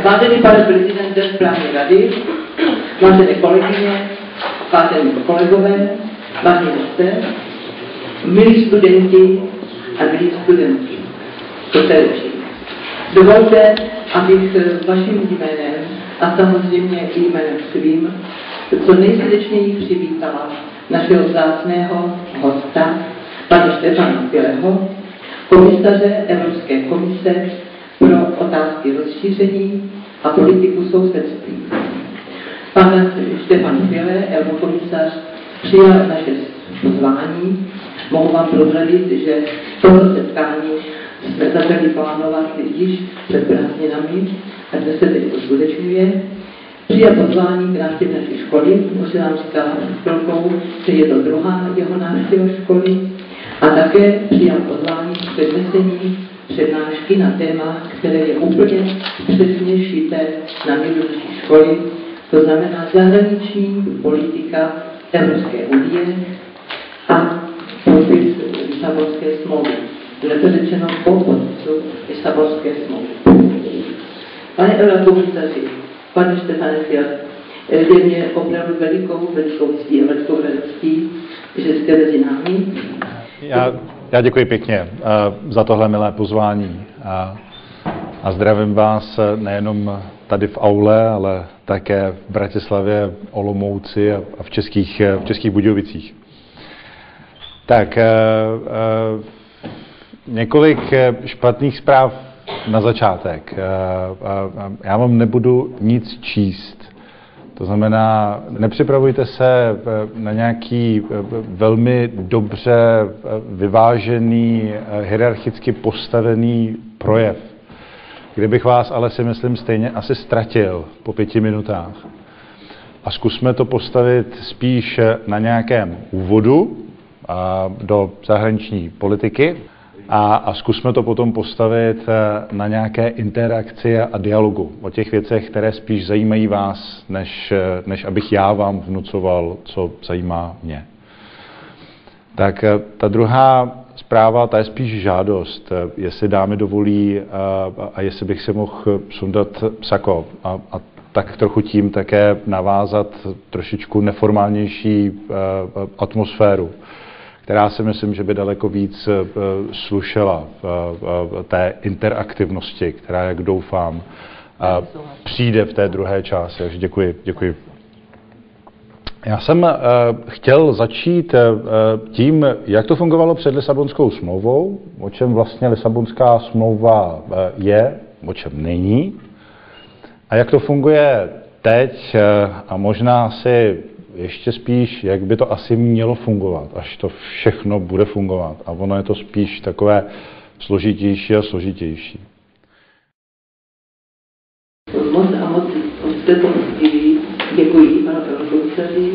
Vážený pane prezidente správní rady, vážené kolegyně, vážení kolegové, vážení hosté, milí studenti a milí studenti, to především. Dovolte, abych vaším jménem a samozřejmě i jménem svým co nejsrdečněji přivítala našeho vzácného hosta, pana Štefana Fileho, komisaře Evropské komise pro otázky rozšíření a politiku sousedství. Pan Štefan File, eurokomisař, přijal naše pozvání. Mohu vám prozradit, že toto setkání jsme začali plánovat již před prázdninami a že se teď uskutečňuje. Přijal pozvání k návštěvě naší školy, už se nám říkala před chvilkou, že je to druhá jeho návštěva školy, a také přijal pozvání k přednesení přednášky na téma, které je úplně přesně šité na míru naší školy, to znamená zahraniční politika Evropské unie a podpis Lisabonské smlouvy. Lépe řečeno po podpisu Lisabonské smlouvy. Pane eurokomisaři, pane Štefane File, je mě opravdu velikou ctí a velikou radostí, že jste mezi námi. Já děkuji pěkně za tohle milé pozvání a zdravím vás nejenom tady v aule, ale také v Bratislavě, Olomouci a v Českých Budějovicích. Tak, několik špatných zpráv na začátek. Já vám nebudu nic číst. To znamená, nepřipravujte se na nějaký velmi dobře vyvážený, hierarchicky postavený projev, kdybych vás ale si myslím stejně asi ztratil po 5 minutách. A zkusme to postavit spíš na nějakém úvodu do zahraniční politiky a zkusme to potom postavit na nějaké interakci a dialogu o těch věcech, které spíš zajímají vás, než abych já vám vnucoval, co zajímá mě. Tak ta druhá zpráva, ta je spíš žádost, jestli dámy dovolí a jestli bych si mohl sundat sako a tak trochu tím také navázat trošičku neformálnější atmosféru, která si myslím, že by daleko víc slušela té interaktivnosti, která, jak doufám, přijde v té druhé části. Takže děkuji. Já jsem chtěl začít tím, jak to fungovalo před Lisabonskou smlouvou, o čem vlastně Lisabonská smlouva je, o čem není, a jak to funguje teď a možná si ještě spíš, jak by to asi mělo fungovat, až to všechno bude fungovat. A ono je to spíš takové složitější a složitější. Moc jste to chtěli. Děkuji panu komisaři,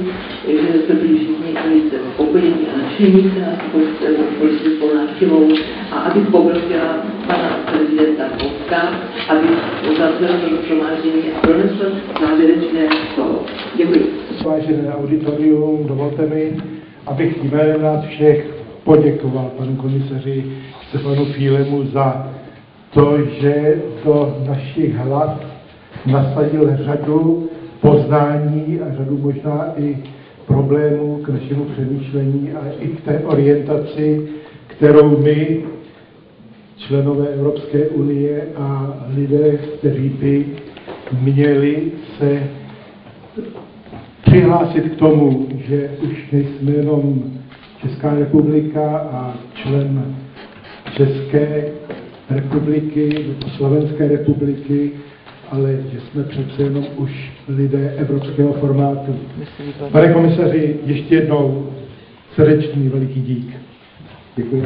že jste byli všichni velice spokojení a nadšení se nás politickou návštěvou, a abych poprosila pana prezidenta Boska, aby uzavřel to shromáždění a pronesl závěrečné slovo. Děkuji. Vážené auditorium, dovolte mi, abych jménem nás všech poděkoval panu komisaři Štefanu Filemu za to, že do našich hlav nasadil řadu poznání a řadu možná i problémů k našemu přemýšlení a i k té orientaci, kterou my, členové Evropské unie a lidé, kteří by měli se přihlásit k tomu, že už nejsme jenom Česká republika a člen České republiky, Slovenské republiky, ale že jsme přece jenom už lidé evropského formátu. Pane komisaři, ještě jednou srdečný veliký dík. Děkuji.